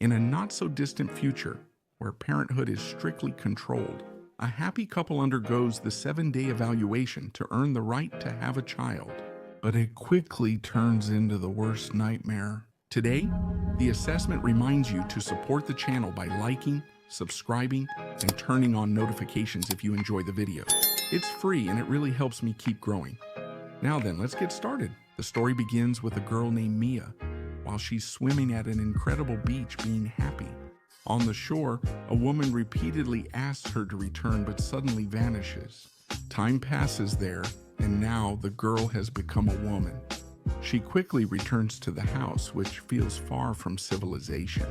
In a not-so-distant future, where parenthood is strictly controlled, a happy couple undergoes the 7-day evaluation to earn the right to have a child. But it quickly turns into the worst nightmare. Today, the assessment reminds you to support the channel by liking, subscribing, and turning on notifications if you enjoy the video. It's free and it really helps me keep growing. Now then, let's get started. The story begins with a girl named Mia while she's swimming at an incredible beach being happy. On the shore, a woman repeatedly asks her to return but suddenly vanishes. Time passes there, and now the girl has become a woman. She quickly returns to the house, which feels far from civilization.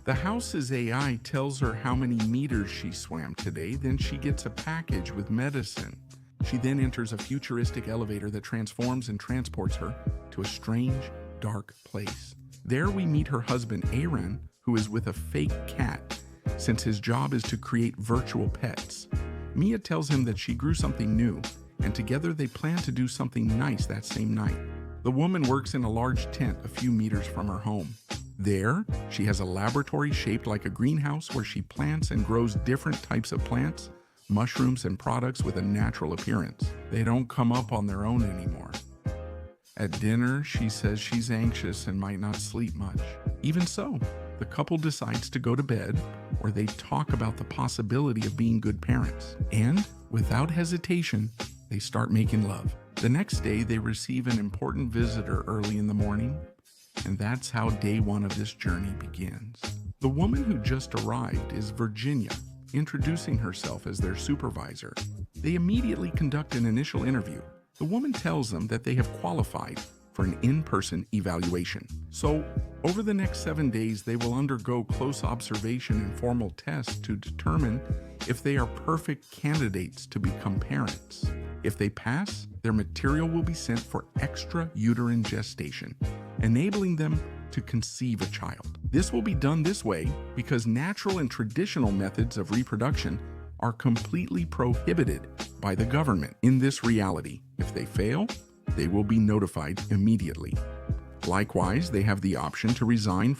The house's AI tells her how many meters she swam today, then she gets a package with medicine. She then enters a futuristic elevator that transforms and transports her to a strange, dark place. There we meet her husband, Ayran, who is with a fake cat, since his job is to create virtual pets. Mia tells him that she grew something new, and together they plan to do something nice that same night. The woman works in a large tent a few meters from her home. There, she has a laboratory shaped like a greenhouse where she plants and grows different types of plants, mushrooms, and products with a natural appearance. They don't come up on their own anymore. At dinner, she says she's anxious and might not sleep much. Even so, the couple decides to go to bed, where they talk about the possibility of being good parents. And, without hesitation, they start making love. The next day, they receive an important visitor early in the morning, and that's how day one of this journey begins. The woman who just arrived is Virginia, introducing herself as their supervisor. They immediately conduct an initial interview. The woman tells them that they have qualified for an in-person evaluation. So, over the next 7 days, they will undergo close observation and formal tests to determine if they are perfect candidates to become parents. If they pass, their material will be sent for extra-uterine gestation, enabling them to conceive a child. This will be done this way because natural and traditional methods of reproduction are completely prohibited by the government. In this reality, if they fail, they will be notified immediately. Likewise, they have the option to resign,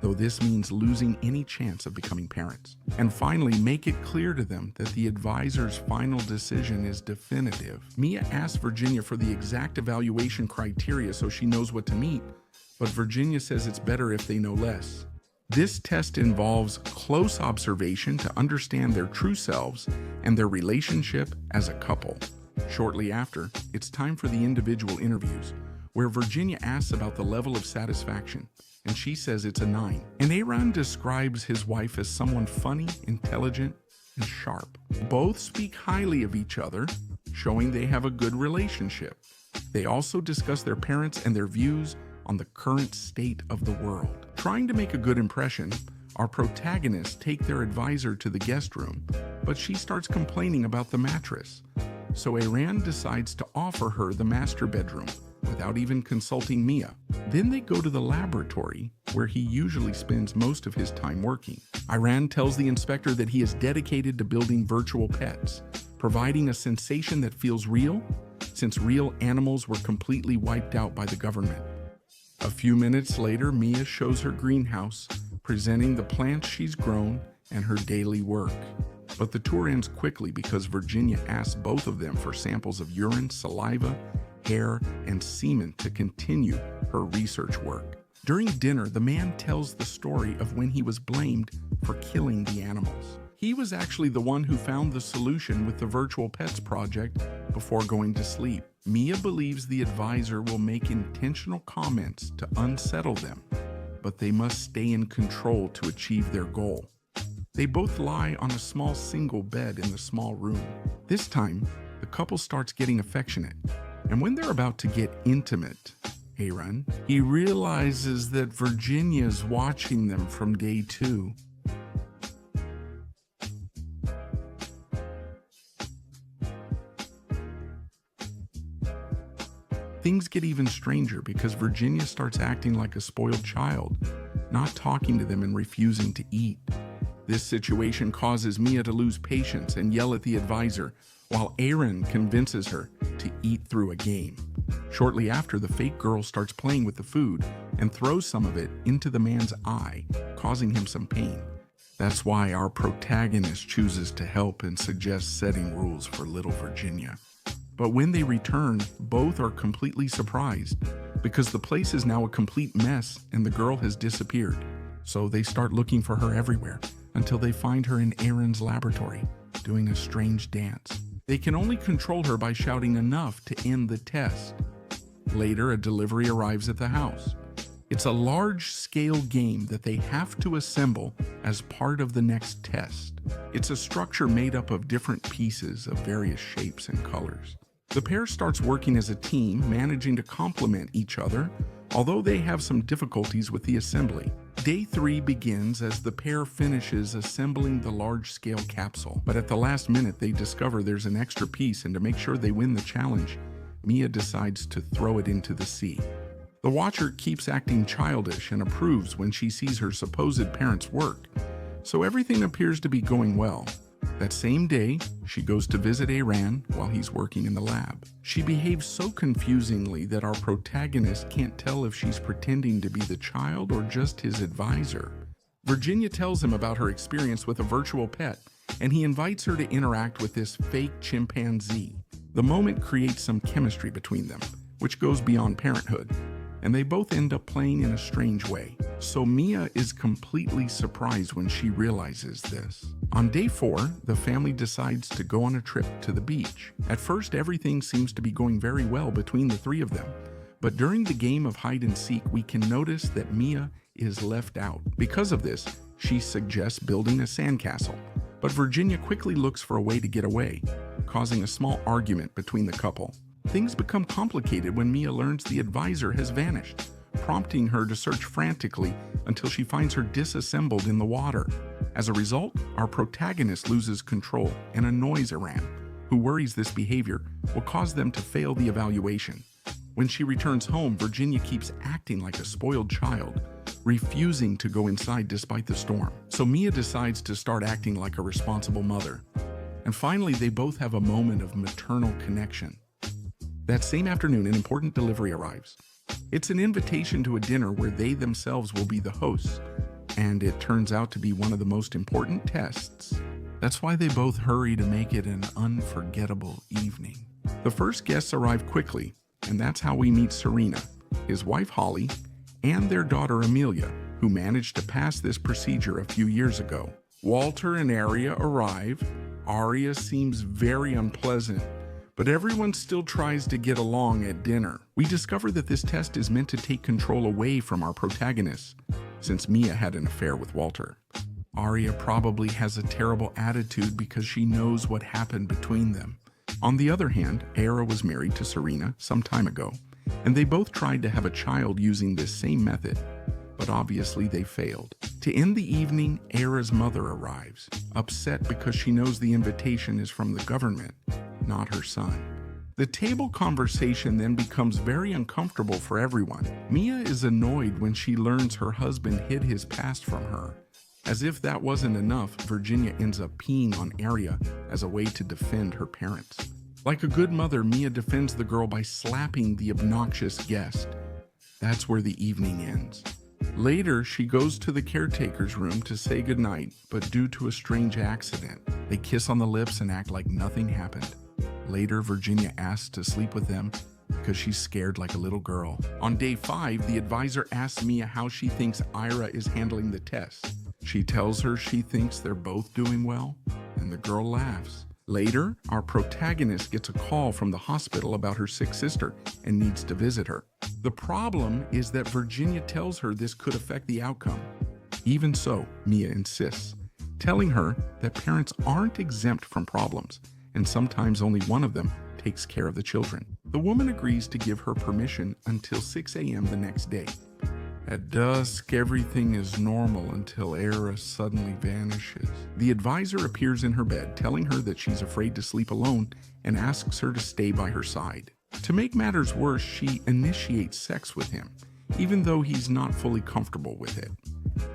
though this means losing any chance of becoming parents. And finally, make it clear to them that the advisor's final decision is definitive. Mia asks Virginia for the exact evaluation criteria so she knows what to meet, but Virginia says it's better if they know less. This test involves close observation to understand their true selves and their relationship as a couple. Shortly after, it's time for the individual interviews, where Virginia asks about the level of satisfaction, and she says it's a 9. And Ayran describes his wife as someone funny, intelligent, and sharp. Both speak highly of each other, showing they have a good relationship. They also discuss their parents and their views on the current state of the world. Trying to make a good impression, our protagonists take their advisor to the guest room, but she starts complaining about the mattress. So Ayran decides to offer her the master bedroom without even consulting Mia. Then they go to the laboratory, where he usually spends most of his time working. Ayran tells the inspector that he is dedicated to building virtual pets, providing a sensation that feels real, since real animals were completely wiped out by the government. A few minutes later, Mia shows her greenhouse, presenting the plants she's grown and her daily work. But the tour ends quickly because Virginia asks both of them for samples of urine, saliva, hair, and semen to continue her research work. During dinner, the man tells the story of when he was blamed for killing the animals. He was actually the one who found the solution with the Virtual Pets project before going to sleep. Mia believes the advisor will make intentional comments to unsettle them, but they must stay in control to achieve their goal. They both lie on a small single bed in the small room. This time, the couple starts getting affectionate, and when they're about to get intimate, Ayran, he realizes that Virginia's watching them from day 2. Things get even stranger because Virginia starts acting like a spoiled child, not talking to them and refusing to eat. This situation causes Mia to lose patience and yell at the advisor, while Ayran convinces her to eat through a game. Shortly after, the fake girl starts playing with the food and throws some of it into the man's eye, causing him some pain. That's why our protagonist chooses to help and suggests setting rules for little Virginia. But when they return, both are completely surprised because the place is now a complete mess and the girl has disappeared. So they start looking for her everywhere until they find her in Ayran's laboratory, doing a strange dance. They can only control her by shouting enough to end the test. Later, a delivery arrives at the house. It's a large-scale game that they have to assemble as part of the next test. It's a structure made up of different pieces of various shapes and colors. The pair starts working as a team, managing to complement each other, although they have some difficulties with the assembly. Day 3 begins as the pair finishes assembling the large-scale capsule, but at the last minute they discover there's an extra piece, and to make sure they win the challenge, Mia decides to throw it into the sea. The watcher keeps acting childish and approves when she sees her supposed parents' work, so everything appears to be going well. That same day, she goes to visit Ayran while he's working in the lab. She behaves so confusingly that our protagonist can't tell if she's pretending to be the child or just his advisor. Virginia tells him about her experience with a virtual pet, and he invites her to interact with this fake chimpanzee. The moment creates some chemistry between them, which goes beyond parenthood, and they both end up playing in a strange way. So Mia is completely surprised when she realizes this. On day 4, the family decides to go on a trip to the beach. At first, everything seems to be going very well between the 3 of them, but during the game of hide and seek, we can notice that Mia is left out. Because of this, she suggests building a sandcastle, but Virginia quickly looks for a way to get away, causing a small argument between the couple. Things become complicated when Mia learns the advisor has vanished, prompting her to search frantically until she finds her disassembled in the water. As a result, our protagonist loses control and annoys Ayran, who worries this behavior will cause them to fail the evaluation. When she returns home, Virginia keeps acting like a spoiled child, refusing to go inside despite the storm. So Mia decides to start acting like a responsible mother. And finally, they both have a moment of maternal connection. That same afternoon, an important delivery arrives. It's an invitation to a dinner where they themselves will be the hosts, and it turns out to be one of the most important tests. That's why they both hurry to make it an unforgettable evening. The first guests arrive quickly, and that's how we meet Serena, his wife Holly, and their daughter Amelia, who managed to pass this procedure a few years ago. Walter and Aria arrive. Aria seems very unpleasant, but everyone still tries to get along at dinner. We discover that this test is meant to take control away from our protagonist, since Mia had an affair with Walter. Aria probably has a terrible attitude because she knows what happened between them. On the other hand, Ayra was married to Serena some time ago, and they both tried to have a child using this same method, but obviously they failed. To end the evening, Ayra's mother arrives, upset because she knows the invitation is from the government, not her son. The table conversation then becomes very uncomfortable for everyone. Mia is annoyed when she learns her husband hid his past from her. As if that wasn't enough, Virginia ends up peeing on Aria as a way to defend her parents. Like a good mother, Mia defends the girl by slapping the obnoxious guest. That's where the evening ends. Later, she goes to the caretaker's room to say goodnight, but due to a strange accident, they kiss on the lips and act like nothing happened. Later, Virginia asks to sleep with them because she's scared like a little girl. On day 5, the advisor asks Mia how she thinks Ayra is handling the test. She tells her she thinks they're both doing well, and the girl laughs. Later, our protagonist gets a call from the hospital about her sick sister and needs to visit her. The problem is that Virginia tells her this could affect the outcome. Even so, Mia insists, telling her that parents aren't exempt from problems, and sometimes only one of them takes care of the children. The woman agrees to give her permission until 6 a.m. the next day. At dusk, everything is normal until Ayra suddenly vanishes. The advisor appears in her bed, telling her that she's afraid to sleep alone and asks her to stay by her side. To make matters worse, she initiates sex with him, even though he's not fully comfortable with it.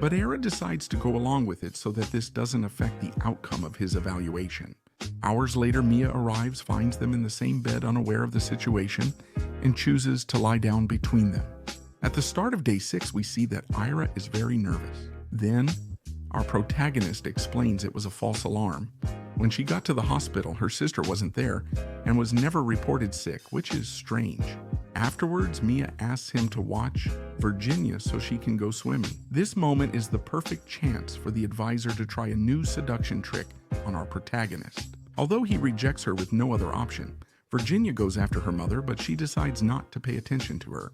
But Ayra decides to go along with it so that this doesn't affect the outcome of his evaluation. Hours later, Mia arrives, finds them in the same bed, unaware of the situation, and chooses to lie down between them. At the start of day 6, we see that Ira is very nervous. Then, our protagonist explains it was a false alarm. When she got to the hospital, her sister wasn't there and was never reported sick, which is strange. Afterwards, Mia asks him to watch Virginia so she can go swimming. This moment is the perfect chance for the advisor to try a new seduction trick on our protagonist. Although he rejects her with no other option, Virginia goes after her mother, but she decides not to pay attention to her.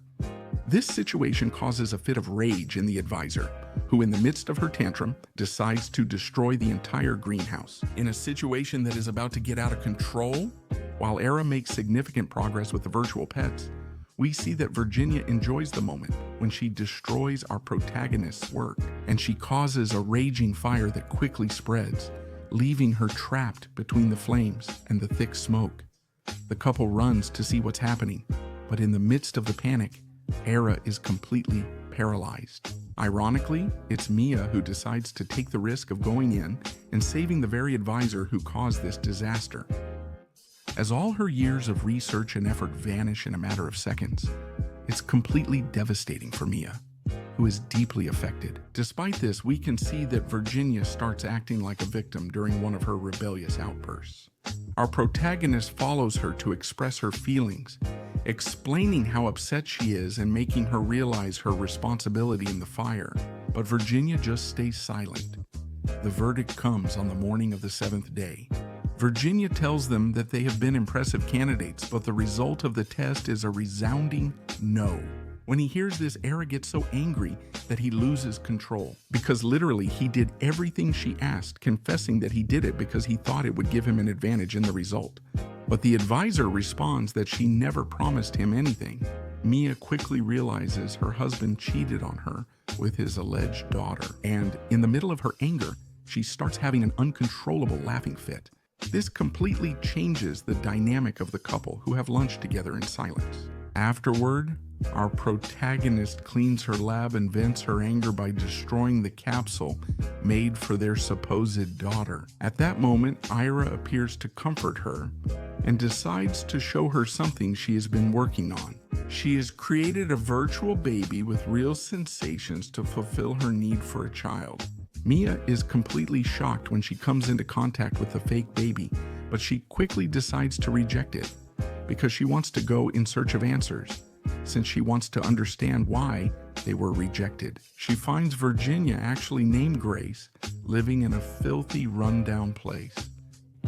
This situation causes a fit of rage in the advisor, who in the midst of her tantrum decides to destroy the entire greenhouse. In a situation that is about to get out of control, while Ayran makes significant progress with the virtual pets, we see that Virginia enjoys the moment when she destroys our protagonist's work, and she causes a raging fire that quickly spreads, leaving her trapped between the flames and the thick smoke. The couple runs to see what's happening, but in the midst of the panic, Ayran is completely paralyzed. Ironically, it's Mia who decides to take the risk of going in and saving the very advisor who caused this disaster. As all her years of research and effort vanish in a matter of seconds, it's completely devastating for Mia, who is deeply affected. Despite this, we can see that Virginia starts acting like a victim during one of her rebellious outbursts. Our protagonist follows her to express her feelings, explaining how upset she is and making her realize her responsibility in the fire. But Virginia just stays silent. The verdict comes on the morning of the 7th day. Virginia tells them that they have been impressive candidates, but the result of the test is a resounding no. When he hears this, Ayran gets so angry that he loses control, because literally he did everything she asked, confessing that he did it because he thought it would give him an advantage in the result. But the advisor responds that she never promised him anything. Mia quickly realizes her husband cheated on her with his alleged daughter, and in the middle of her anger, she starts having an uncontrollable laughing fit. This completely changes the dynamic of the couple, who have lunch together in silence. Afterward, our protagonist cleans her lab and vents her anger by destroying the capsule made for their supposed daughter. At that moment, Ayran appears to comfort her and decides to show her something she has been working on. She has created a virtual baby with real sensations to fulfill her need for a child. Mia is completely shocked when she comes into contact with the fake baby, but she quickly decides to reject it because she wants to go in search of answers, since she wants to understand why they were rejected. She finds Virginia, actually named Grace, living in a filthy, rundown place.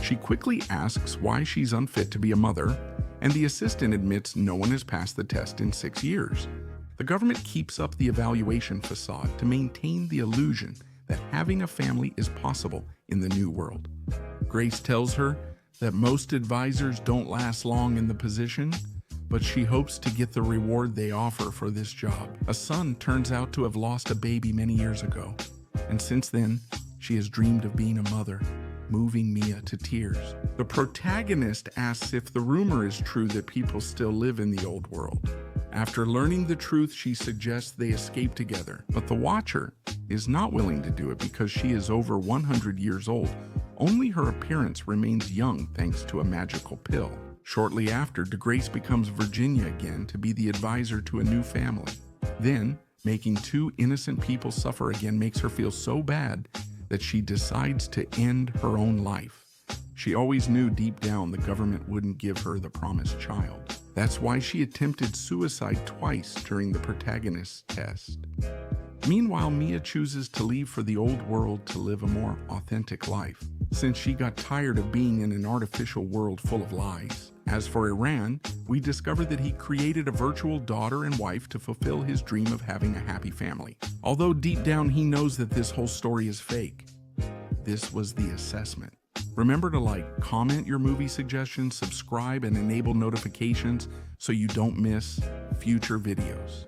She quickly asks why she's unfit to be a mother, and the assistant admits no one has passed the test in 6 years. The government keeps up the evaluation facade to maintain the illusion that having a family is possible in the new world. Grace tells her that most advisors don't last long in the position, but she hopes to get the reward they offer for this job. A son turns out to have lost a baby many years ago, and since then, she has dreamed of being a mother, moving Mia to tears. The protagonist asks if the rumor is true that people still live in the old world. After learning the truth, she suggests they escape together, but the Watcher is not willing to do it because she is over 100 years old. Only her appearance remains young thanks to a magical pill. Shortly after, Grace becomes Virginia again to be the advisor to a new family. Then, making 2 innocent people suffer again makes her feel so bad that she decides to end her own life. She always knew deep down the government wouldn't give her the promised child. That's why she attempted suicide twice during the protagonist's test. Meanwhile, Mia chooses to leave for the old world to live a more authentic life, since she got tired of being in an artificial world full of lies. As for Ayran, we discover that he created a virtual daughter and wife to fulfill his dream of having a happy family. Although deep down he knows that this whole story is fake. This was the assessment. Remember to like, comment your movie suggestions, subscribe, and enable notifications so you don't miss future videos.